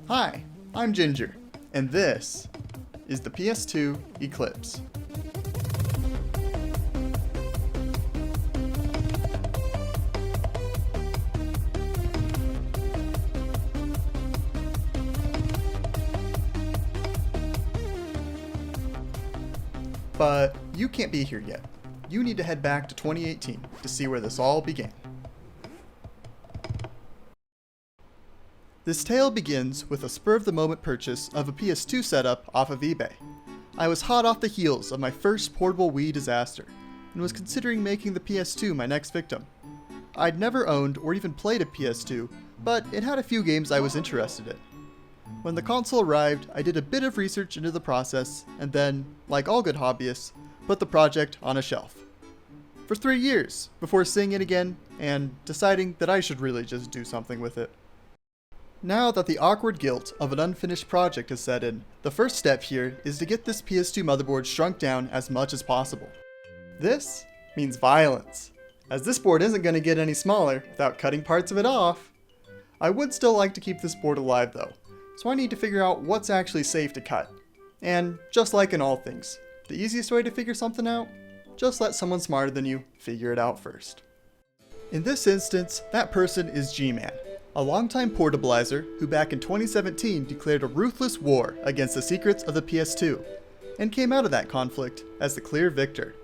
Hi, I'm Ginger, and this is the PS2 Eclipse. But you can't be here yet. You need to head back to 2018 to see where this all began. This tale begins with a spur-of-the-moment purchase of a PS2 setup off of eBay. I was hot off the heels of my first portable Wii disaster, and was considering making the PS2 my next victim. I'd never owned or even played a PS2, but it had a few games I was interested in. When the console arrived, I did a bit of research into the process, and then, like all good hobbyists, put the project on a shelf. For 3 years, before seeing it again, and deciding that I should really just do something with it. Now that the awkward guilt of an unfinished project has set in, the first step here is to get this PS2 motherboard shrunk down as much as possible. This means violence, as this board isn't going to get any smaller without cutting parts of it off. I would still like to keep this board alive though, so I need to figure out what's actually safe to cut. And just like in all things, the easiest way to figure something out? Just let someone smarter than you figure it out first. In this instance, that person is G-Man, a longtime portablizer who back in 2017 declared a ruthless war against the secrets of the PS2, and came out of that conflict as the clear victor.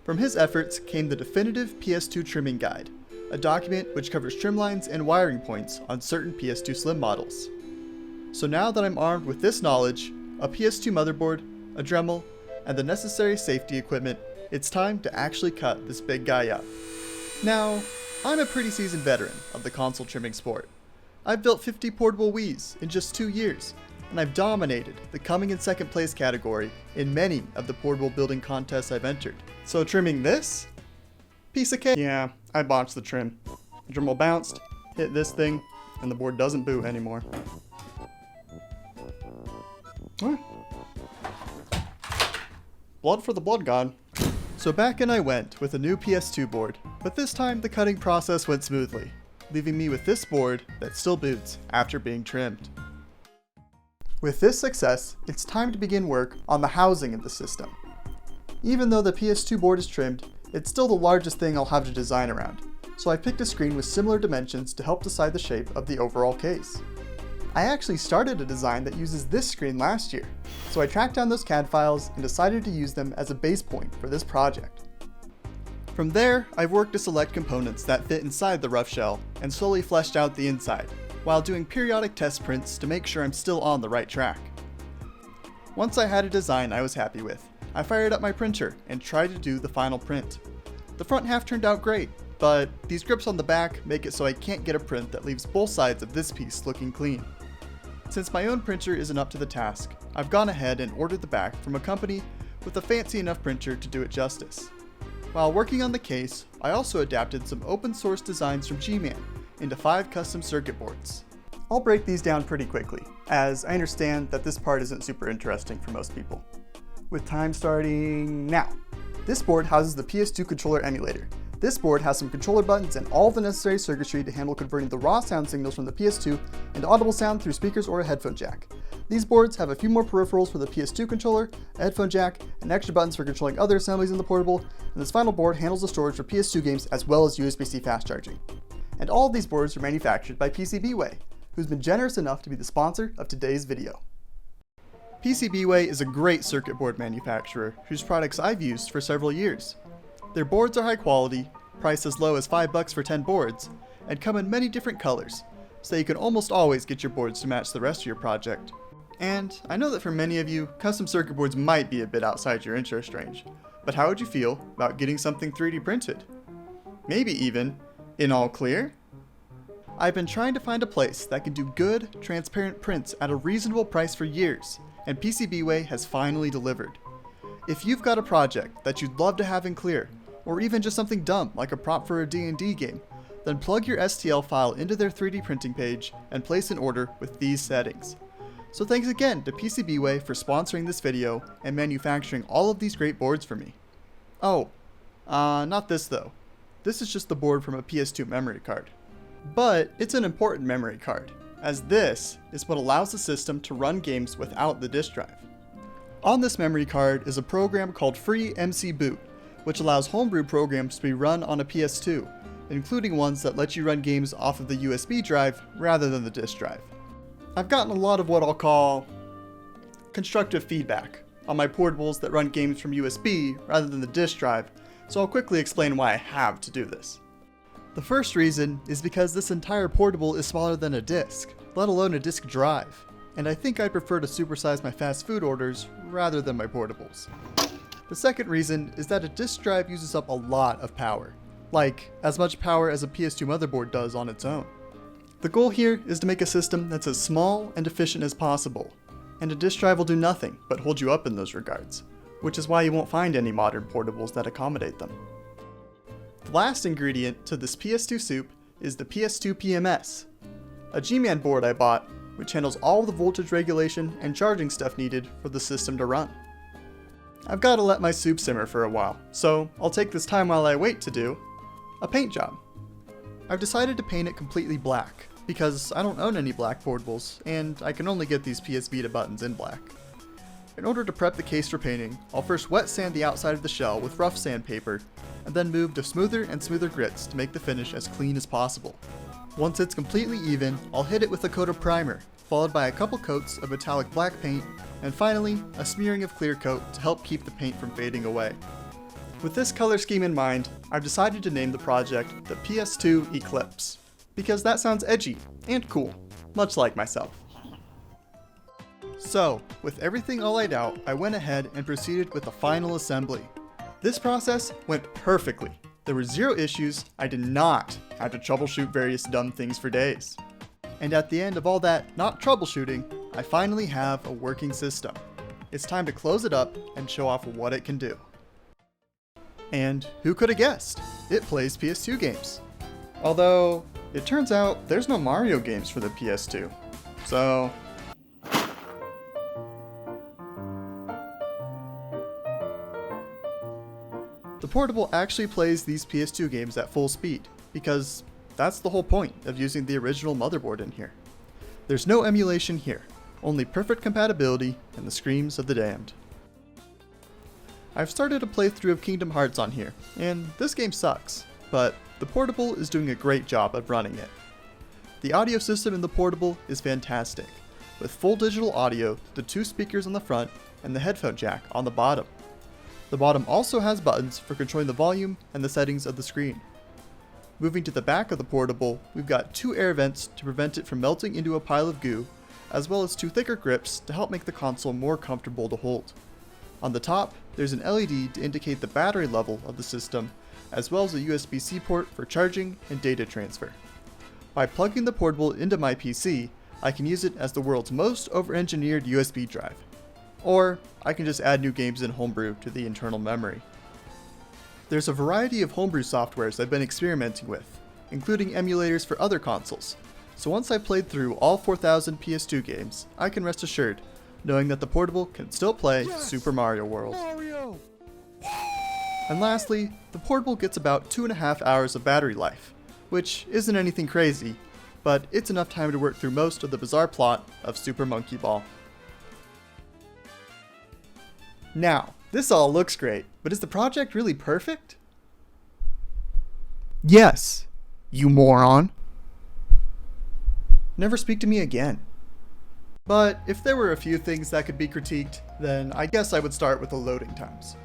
From his efforts came the definitive PS2 trimming guide, a document which covers trim lines and wiring points on certain PS2 Slim models. So now that I'm armed with this knowledge, a PS2 motherboard, a Dremel, and the necessary safety equipment, it's time to actually cut this big guy up. Now, I'm a pretty seasoned veteran of the console trimming sport. I've built 50 portable Wiis in just 2 years, and I've dominated the coming in second place category in many of the portable building contests I've entered. So trimming this? Piece of cake. Yeah, I botched the trim. The Dremel bounced, hit this thing, and the board doesn't boot anymore. Blood for the blood god. So back in I went with a new PS2 board, but this time the cutting process went smoothly, leaving me with this board that still boots after being trimmed. With this success, it's time to begin work on the housing of the system. Even though the PS2 board is trimmed, it's still the largest thing I'll have to design around, so I picked a screen with similar dimensions to help decide the shape of the overall case. I actually started a design that uses this screen last year, so I tracked down those CAD files and decided to use them as a base point for this project. From there, I've worked to select components that fit inside the rough shell and slowly fleshed out the inside, while doing periodic test prints to make sure I'm still on the right track. Once I had a design I was happy with, I fired up my printer and tried to do the final print. The front half turned out great, but these grips on the back make it so I can't get a print that leaves both sides of this piece looking clean. Since my own printer isn't up to the task, I've gone ahead and ordered the back from a company with a fancy enough printer to do it justice. While working on the case, I also adapted some open source designs from G-Man into 5 custom circuit boards. I'll break these down pretty quickly, as I understand that this part isn't super interesting for most people. With time starting now. This board houses the PS2 controller emulator. This board has some controller buttons and all the necessary circuitry to handle converting the raw sound signals from the PS2 into audible sound through speakers or a headphone jack. These boards have a few more peripherals for the PS2 controller, a headphone jack, and extra buttons for controlling other assemblies in the portable, and this final board handles the storage for PS2 games as well as USB-C fast charging. And all of these boards are manufactured by PCBWay, who's been generous enough to be the sponsor of today's video. PCBWay is a great circuit board manufacturer whose products I've used for several years. Their boards are high quality, priced as low as $5 for 10 boards, and come in many different colors, so you can almost always get your boards to match the rest of your project. And I know that for many of you, custom circuit boards might be a bit outside your interest range, but how would you feel about getting something 3D printed? Maybe even in all clear? I've been trying to find a place that can do good, transparent prints at a reasonable price for years, and PCBWay has finally delivered. If you've got a project that you'd love to have in clear, or even just something dumb like a prop for a D&D game, then plug your STL file into their 3D printing page and place an order with these settings. So thanks again to PCBWay for sponsoring this video and manufacturing all of these great boards for me. Oh, not this though. This is just the board from a PS2 memory card. But it's an important memory card. as this is what allows the system to run games without the disk drive. On this memory card is a program called FreeMCBoot, which allows homebrew programs to be run on a PS2, including ones that let you run games off of the USB drive rather than the disk drive. I've gotten a lot of what I'll call constructive feedback on my portables that run games from USB rather than the disk drive, so I'll quickly explain why I have to do this. The first reason is because this entire portable is smaller than a disk, let alone a disk drive, and I think I prefer to supersize my fast food orders rather than my portables. The second reason is that a disk drive uses up a lot of power, like as much power as a PS2 motherboard does on its own. The goal here is to make a system that's as small and efficient as possible, and a disk drive will do nothing but hold you up in those regards, which is why you won't find any modern portables that accommodate them. The last ingredient to this PS2 soup is the PS2 PMS, a G-Man board I bought which handles all the voltage regulation and charging stuff needed for the system to run. I've got to let my soup simmer for a while, so I'll take this time while I wait to do a paint job. I've decided to paint it completely black, because I don't own any black portables, and I can only get these PS Vita buttons in black. In order to prep the case for painting, I'll first wet sand the outside of the shell with rough sandpaper, and then move to smoother and smoother grits to make the finish as clean as possible. Once it's completely even, I'll hit it with a coat of primer, followed by a couple coats of metallic black paint, and finally, a smearing of clear coat to help keep the paint from fading away. With this color scheme in mind, I've decided to name the project the PS2 Eclipse, because that sounds edgy and cool, much like myself. So, with everything all laid out, I went ahead and proceeded with the final assembly. This process went perfectly. There were zero issues, I did not have to troubleshoot various dumb things for days. And at the end of all that not troubleshooting, I finally have a working system. It's time to close it up and show off what it can do. And who could have guessed? It plays PS2 games. Although, it turns out there's no Mario games for the PS2. So... the portable actually plays these PS2 games at full speed, because that's the whole point of using the original motherboard in here. There's no emulation here, only perfect compatibility and the screams of the damned. I've started a playthrough of Kingdom Hearts on here, and this game sucks, but the portable is doing a great job of running it. The audio system in the portable is fantastic, with full digital audio, the 2 speakers on the front, and the headphone jack on the bottom. The bottom also has buttons for controlling the volume and the settings of the screen. Moving to the back of the portable, we've got 2 air vents to prevent it from melting into a pile of goo, as well as 2 thicker grips to help make the console more comfortable to hold. On the top, there's an LED to indicate the battery level of the system, as well as a USB-C port for charging and data transfer. By plugging the portable into my PC, I can use it as the world's most over-engineered USB drive. Or, I can just add new games in Homebrew to the internal memory. There's a variety of Homebrew softwares I've been experimenting with, including emulators for other consoles, so once I've played through all 4,000 PS2 games, I can rest assured, knowing that the portable can still play Super Mario World. And lastly, the portable gets about 2.5 hours of battery life, which isn't anything crazy, but it's enough time to work through most of the bizarre plot of Super Monkey Ball. Now, this all looks great, but is the project really perfect? Yes, you moron. Never speak to me again. But if there were a few things that could be critiqued, then I guess I would start with the loading times.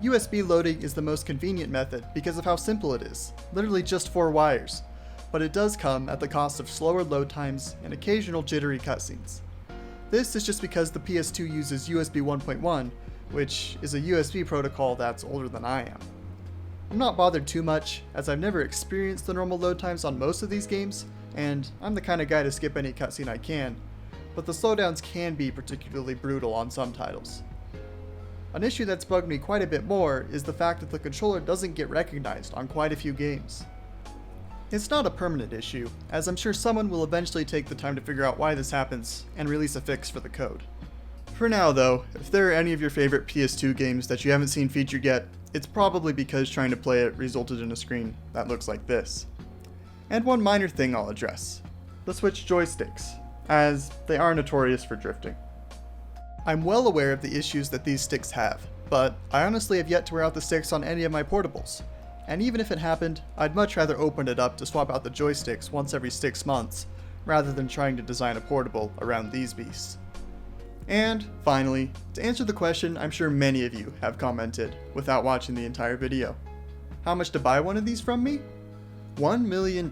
USB loading is the most convenient method because of how simple it is, literally just 4 wires, but it does come at the cost of slower load times and occasional jittery cutscenes. This is just because the PS2 uses USB 1.1, which is a USB protocol that's older than I am. I'm not bothered too much, as I've never experienced the normal load times on most of these games, and I'm the kind of guy to skip any cutscene I can, but the slowdowns can be particularly brutal on some titles. An issue that's bugged me quite a bit more is the fact that the controller doesn't get recognized on quite a few games. It's not a permanent issue, as I'm sure someone will eventually take the time to figure out why this happens and release a fix for the code. For now though, if there are any of your favorite PS2 games that you haven't seen featured yet, it's probably because trying to play it resulted in a screen that looks like this. And one minor thing I'll address. the Switch joysticks, as they are notorious for drifting. I'm well aware of the issues that these sticks have, but I honestly have yet to wear out the sticks on any of my portables. And even if it happened, I'd much rather open it up to swap out the joysticks once every 6 months, rather than trying to design a portable around these beasts. And finally, to answer the question I'm sure many of you have commented without watching the entire video. How much to buy one of these from me? $1 million.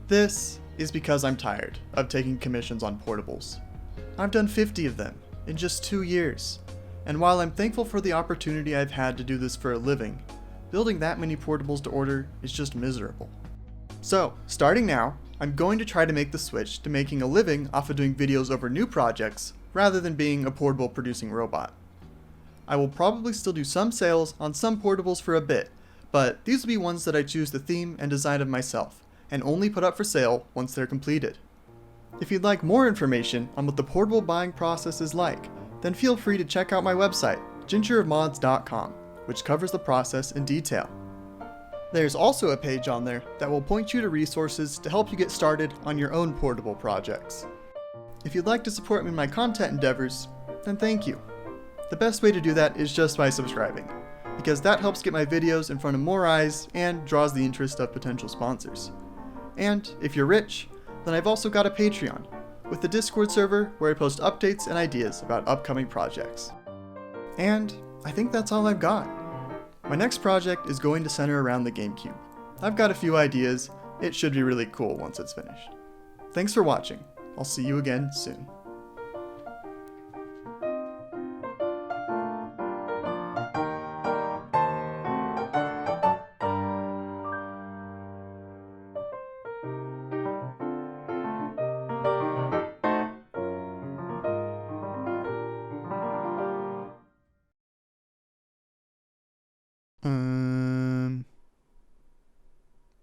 This is because I'm tired of taking commissions on portables. I've done 50 of them in just 2 years, and while I'm thankful for the opportunity I've had to do this for a living, building that many portables to order is just miserable. So, starting now, I'm going to try to make the switch to making a living off of doing videos over new projects, rather than being a portable producing robot. I will probably still do some sales on some portables for a bit, but these will be ones that I choose the theme and design of myself, and only put up for sale once they're completed. If you'd like more information on what the portable buying process is like, then feel free to check out my website, GingerOfOz.com, which covers the process in detail. There's also a page on there that will point you to resources to help you get started on your own portable projects. If you'd like to support me in my content endeavors, then thank you. The best way to do that is just by subscribing, because that helps get my videos in front of more eyes and draws the interest of potential sponsors. And if you're rich, then I've also got a Patreon, with a Discord server where I post updates and ideas about upcoming projects. And I think that's all I've got. My next project is going to center around the GameCube. I've got a few ideas. It should be really cool once it's finished. Thanks for watching. I'll see you again soon.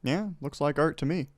Yeah, looks like art to me.